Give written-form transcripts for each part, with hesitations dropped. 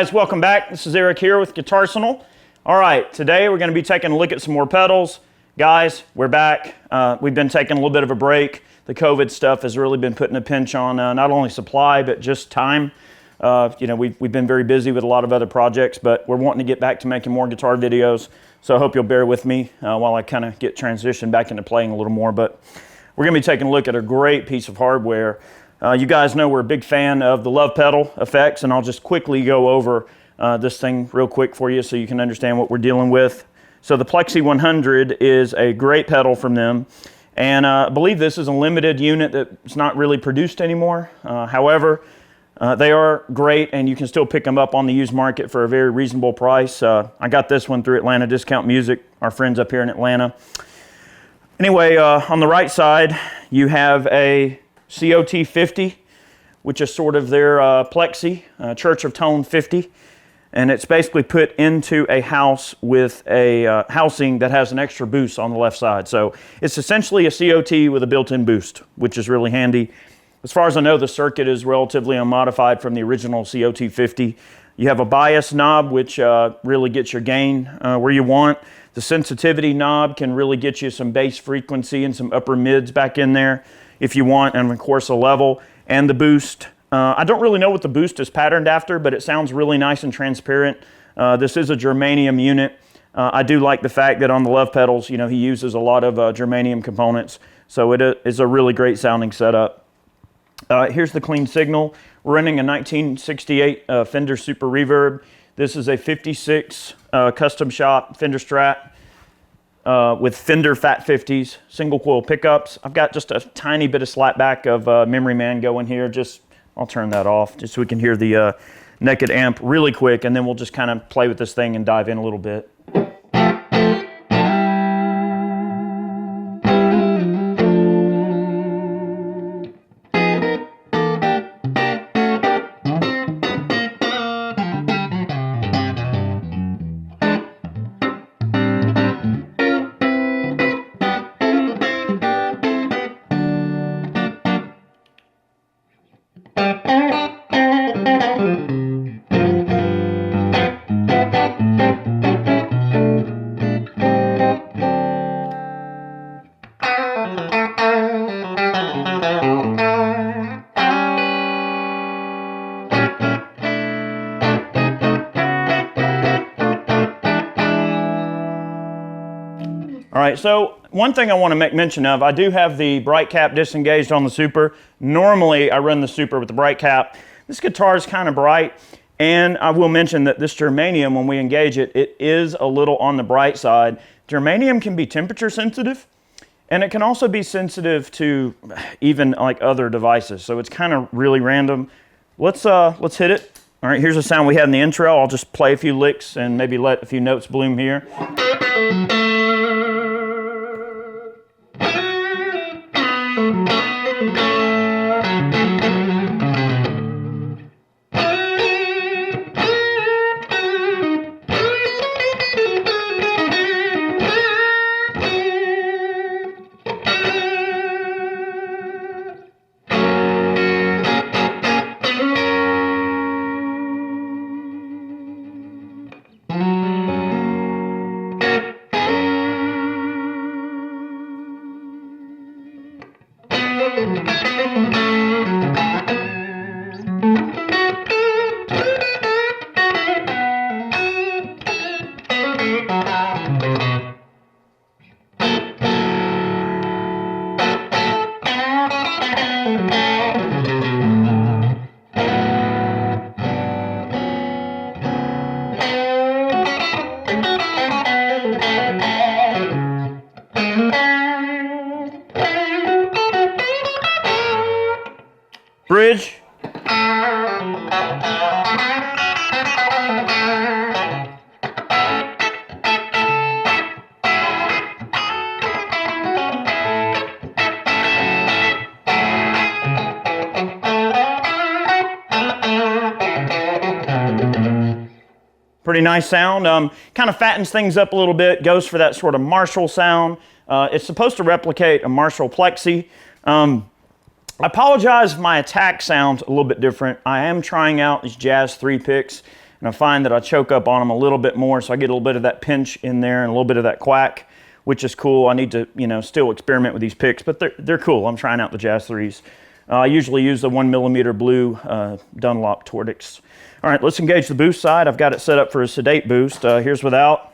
guys, welcome back. This is Eric here with Guitarsenal. All right, today we're going to be taking a look at some more pedals. Guys, we're back. We've been taking a little bit of a break. The COVID stuff has really been putting a pinch on not only supply, but just time. We've been very busy with a lot of other projects, but we're wanting to get back to making more guitar videos. So I hope you'll bear with me while I kind of get transitioned back into playing a little more. But we're going to be taking a look at a great piece of hardware. You guys know we're a big fan of the Lovepedal effects, and I'll just quickly go over this thing real quick for you so you can understand what we're dealing with. So the Plexi 100 is a great pedal from them, and I believe this is a limited unit that's not really produced anymore. However, they are great, and you can still pick them up on the used market for a very reasonable price. I got this one through Atlanta Discount Music, our friends up here in Atlanta. Anyway, on the right side, you have a COT 50, which is sort of their Plexi, Church of Tone 50. And it's basically put into a house with a housing that has an extra boost on the left side. So it's essentially a COT with a built-in boost, which is really handy. As far as I know, the circuit is relatively unmodified from the original COT 50. You have a bias knob, which really gets your gain where you want. The sensitivity knob can really get you some bass frequency and some upper mids back in there if you want, and of course a level. And the boost, I don't really know what the boost is patterned after, but it sounds really nice and transparent. This is a germanium unit. I do like the fact that on the Lovepedals, you know, he uses a lot of germanium components, so it is a really great sounding setup. Here's the clean signal. We're running a 1968 Fender Super Reverb. This is a 56 custom shop Fender Strat with Fender Fat 50s, single coil pickups. I've got just a tiny bit of slapback of Memory Man going here. I'll turn that off just so we can hear the naked amp really quick, and then we'll just kind of play with this thing and dive in a little bit. All right, so one thing I want to make mention of, I do have the bright cap disengaged on the Super. Normally, I run the Super with the bright cap. This guitar is kind of bright, and I will mention that this germanium, when we engage it, it is a little on the bright side. Germanium can be temperature sensitive, and it can also be sensitive to even like other devices, so it's kind of really random. Let's hit it. All right, here's the sound we had in the intro. I'll just play a few licks and maybe let a few notes bloom here. Bridge. Pretty nice sound. Kind of fattens things up a little bit, goes for that sort of Marshall sound. It's supposed to replicate a Marshall Plexi. I apologize if my attack sounds a little bit different. I am trying out these Jazz 3 picks. and I find that I choke up on them a little bit more, so I get a little bit of that pinch in there and a little bit of that quack, which is cool. I need to, you know, still experiment with these picks, but they're cool. I'm trying out the Jazz 3s. I usually use the 1mm blue Dunlop Tortix. All right, let's engage the boost side. I've got it set up for a sedate boost. Here's without.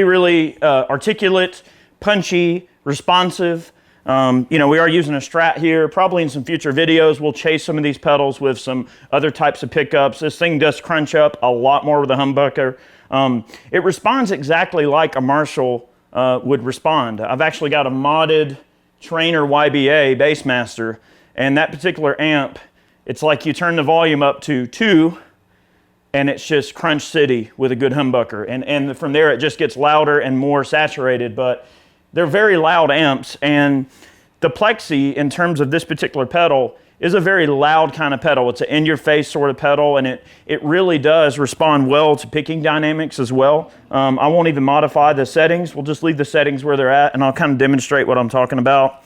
Really articulate, punchy, responsive. You know, we are using a Strat here. Probably in some future videos, we'll chase some of these pedals with some other types of pickups. This thing does crunch up a lot more with a humbucker. It responds exactly like a Marshall would respond. I've actually got a modded Trainer YBA Bassmaster, and that particular amp, it's like you turn the volume up to 2, and it's just Crunch City with a good humbucker. And from there, it just gets louder and more saturated, but they're very loud amps. And the Plexi, in terms of this particular pedal, is a very loud kind of pedal. It's an in-your-face sort of pedal, and it really does respond well to picking dynamics as well. I won't even modify the settings. We'll just leave the settings where they're at, and I'll kind of demonstrate what I'm talking about.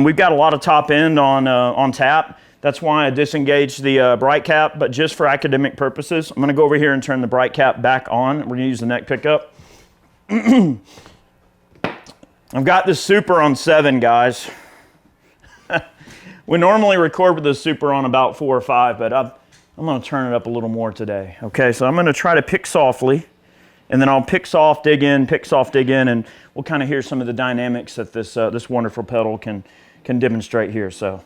We've got a lot of top end on tap. That's why I disengaged the bright cap, but just for academic purposes. I'm gonna go over here and turn the bright cap back on. We're gonna use the neck pickup. I've got this Super on 7, guys. We normally record with the Super on about 4 or 5, but I'm gonna turn it up a little more today. Okay, so I'm gonna try to pick softly, and then I'll pick soft, dig in, and we'll kind of hear some of the dynamics that this wonderful pedal can demonstrate here. So.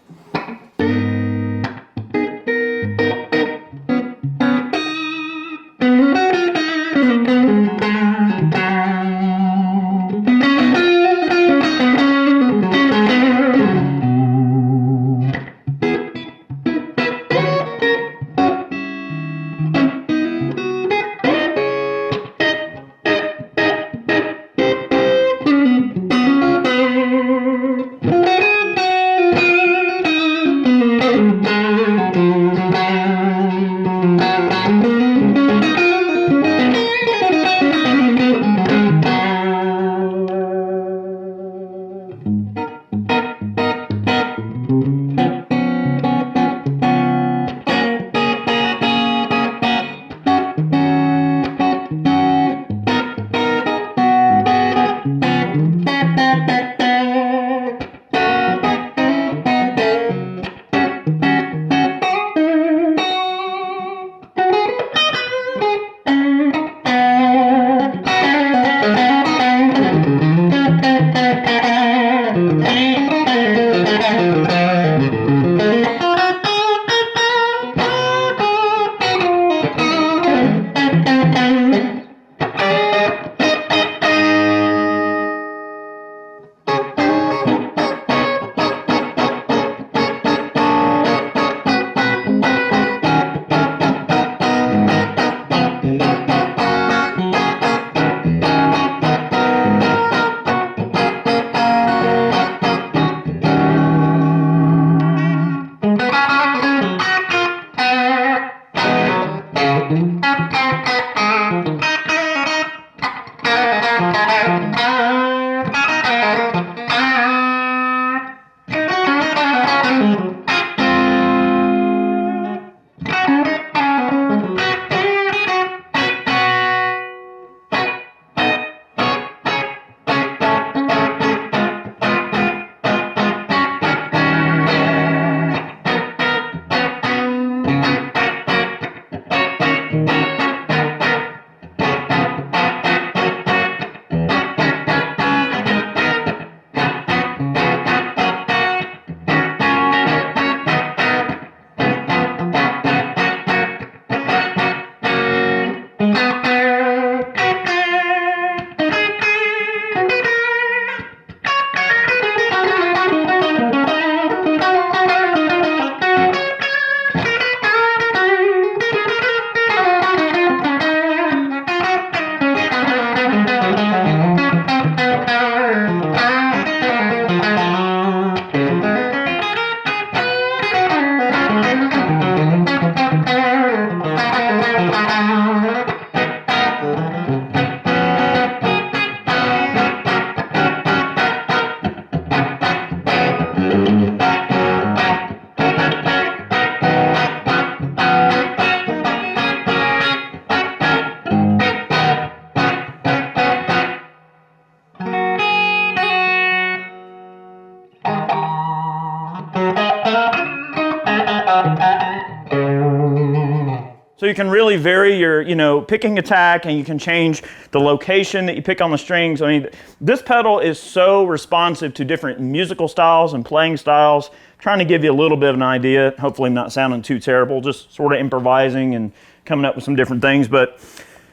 So you can really vary your, picking attack, and you can change the location that you pick on the strings. I mean, this pedal is so responsive to different musical styles and playing styles. I'm trying to give you a little bit of an idea. Hopefully I'm not sounding too terrible, just sort of improvising and coming up with some different things. But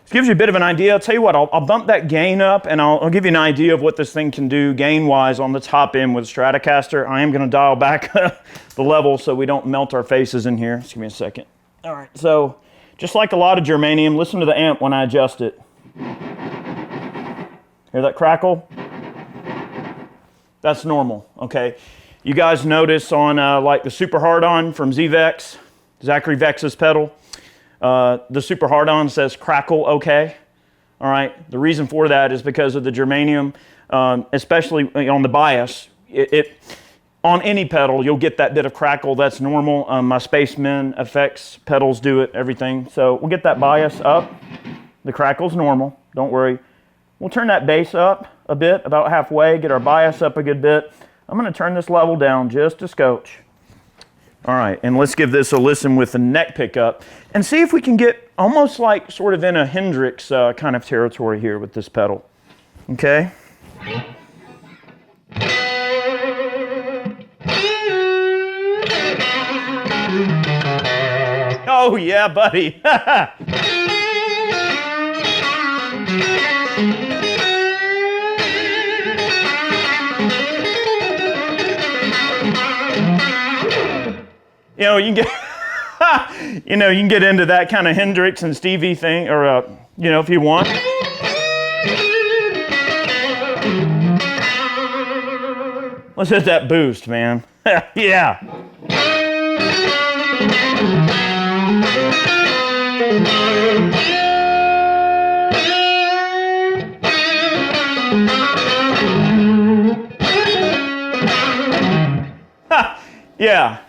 it gives you a bit of an idea. I'll tell you what, I'll bump that gain up, and I'll give you an idea of what this thing can do gain-wise on the top end with Stratocaster. I am going to dial back the level so we don't melt our faces in here. Just give me a second. All right, so just like a lot of germanium, listen to the amp when I adjust it. Hear that crackle? That's normal, okay? You guys notice on like the Super Hard-On from Z-Vex, Zachary Vex's pedal, the Super Hard-On says crackle okay. All right, the reason for that is because of the germanium, especially on the bias. On any pedal, you'll get that bit of crackle. That's normal. My Spaceman effects pedals do it, everything. So we'll get that bias up. The crackle's normal, don't worry. We'll turn that bass up a bit, about halfway, get our bias up a good bit. I'm gonna turn this level down just a scotch. All right, and let's give this a listen with the neck pickup and see if we can get almost like sort of in a Hendrix kind of territory here with this pedal, okay? Oh yeah, buddy. You can get, you can get into that kind of Hendrix and Stevie thing, or if you want. Let's hit that boost, man. Yeah. Yeah.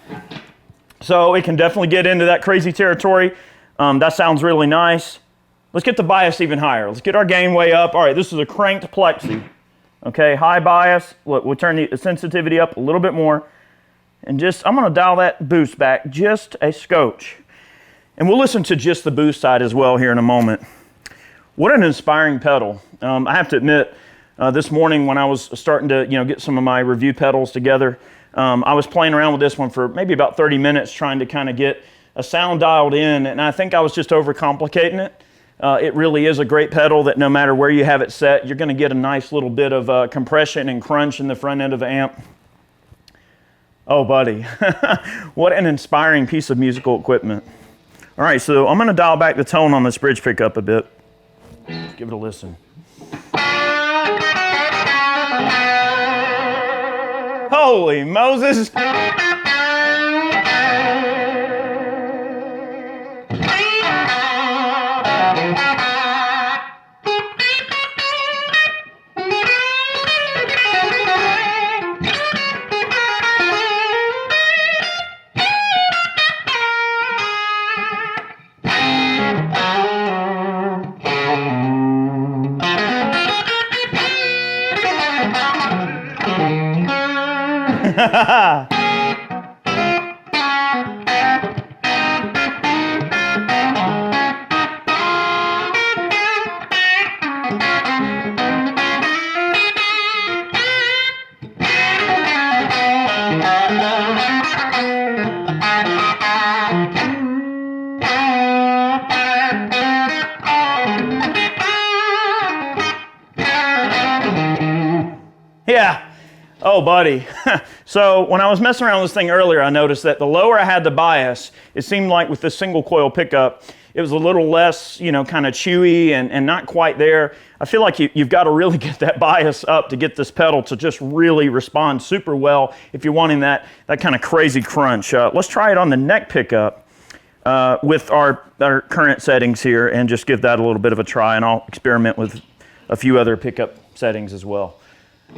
So it can definitely get into that crazy territory. That sounds really nice. Let's get the bias even higher. Let's get our gain way up. All right, this is a cranked Plexi. Okay, high bias. We'll turn the sensitivity up a little bit more. And I'm gonna dial that boost back just a scotch. And we'll listen to just the boost side as well here in a moment. What an inspiring pedal. I have to admit, this morning when I was starting to get some of my review pedals together, I was playing around with this one for maybe about 30 minutes trying to kind of get a sound dialed in, and I think I was just overcomplicating it. It really is a great pedal that no matter where you have it set, you're going to get a nice little bit of compression and crunch in the front end of the amp. Oh, buddy. What an inspiring piece of musical equipment. All right, so I'm going to dial back the tone on this bridge pickup a bit. Let's give it a listen. Holy Moses! Yeah. Oh, buddy. So when I was messing around with this thing earlier, I noticed that the lower I had the bias, it seemed like with this single coil pickup, it was a little less, kind of chewy and not quite there. I feel like you've got to really get that bias up to get this pedal to just really respond super well if you're wanting that kind of crazy crunch. Let's try it on the neck pickup with our current settings here and just give that a little bit of a try, and I'll experiment with a few other pickup settings as well.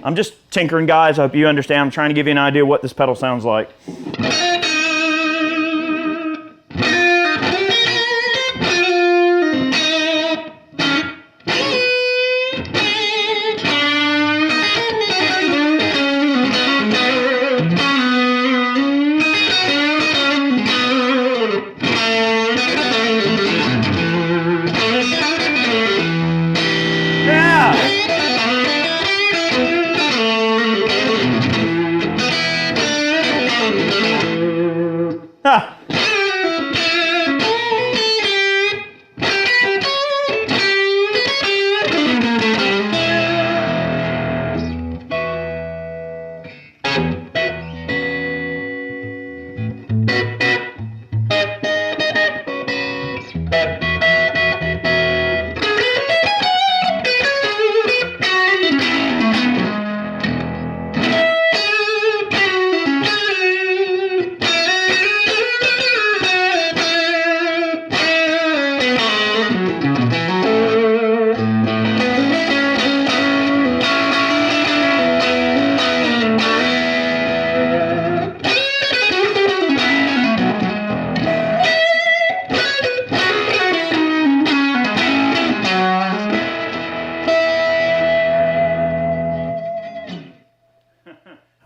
I'm just tinkering, guys. I hope you understand. I'm trying to give you an idea what this pedal sounds like. Ha!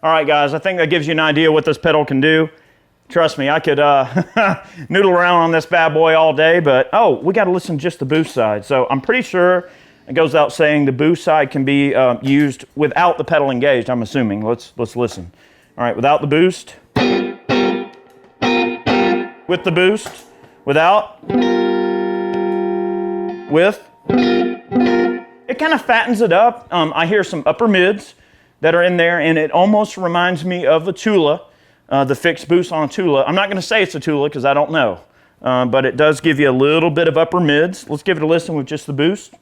All right, guys, I think that gives you an idea what this pedal can do. Trust me, I could noodle around on this bad boy all day, but we got to listen to just the boost side. So I'm pretty sure it goes out saying the boost side can be used without the pedal engaged, I'm assuming. Let's listen. All right, without the boost. With the boost. Without. With. It kind of fattens it up. I hear some upper mids that are in there, and it almost reminds me of a Tula, the fixed boost on a Tula. I'm not going to say it's a Tula because I don't know, but it does give you a little bit of upper mids. Let's give it a listen with just the boost.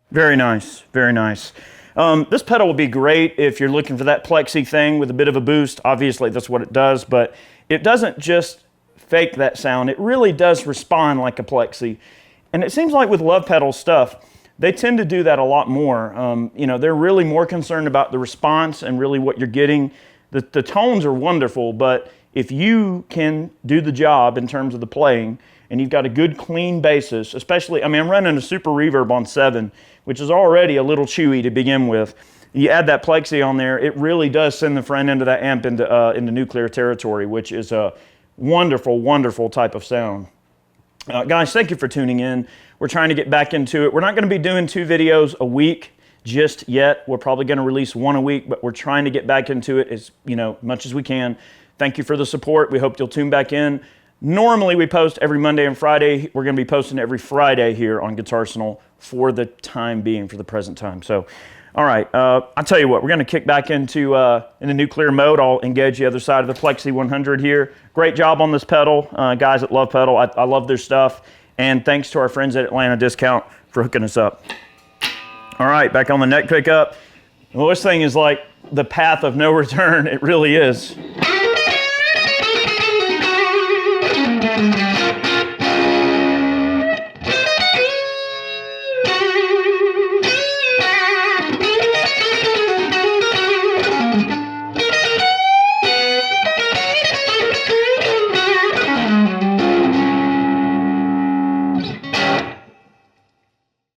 Very nice, very nice. This pedal will be great if you're looking for that plexi thing with a bit of a boost. Obviously, that's what it does, but it doesn't just fake that sound. It really does respond like a plexi. And it seems like with Lovepedal stuff, they tend to do that a lot more. They're really more concerned about the response and really what you're getting. The tones are wonderful, but if you can do the job in terms of the playing, and you've got a good clean basis, especially, I'm running a super reverb on 7, which is already a little chewy to begin with. You add that plexi on there, it really does send the front end of that amp into nuclear territory, which is a wonderful, wonderful type of sound. Guys, thank you for tuning in. We're trying to get back into it. We're not going to be doing 2 videos a week just yet. We're probably going to release 1 a week, but we're trying to get back into it as much as we can. Thank you for the support. We hope you'll tune back in. Normally we post every Monday and Friday. We're going to be posting every Friday here on Guitarsenal for the time being, for the present time. So, all right, I'll tell you what, we're going to kick back into the nuclear mode. I'll engage the other side of the Plexi 100 here. Great job on this pedal, guys at Lovepedal. I love their stuff, and thanks to our friends at Atlanta Discount for hooking us up. All right, back on the neck pickup. Well, this thing is like the path of no return. It really is.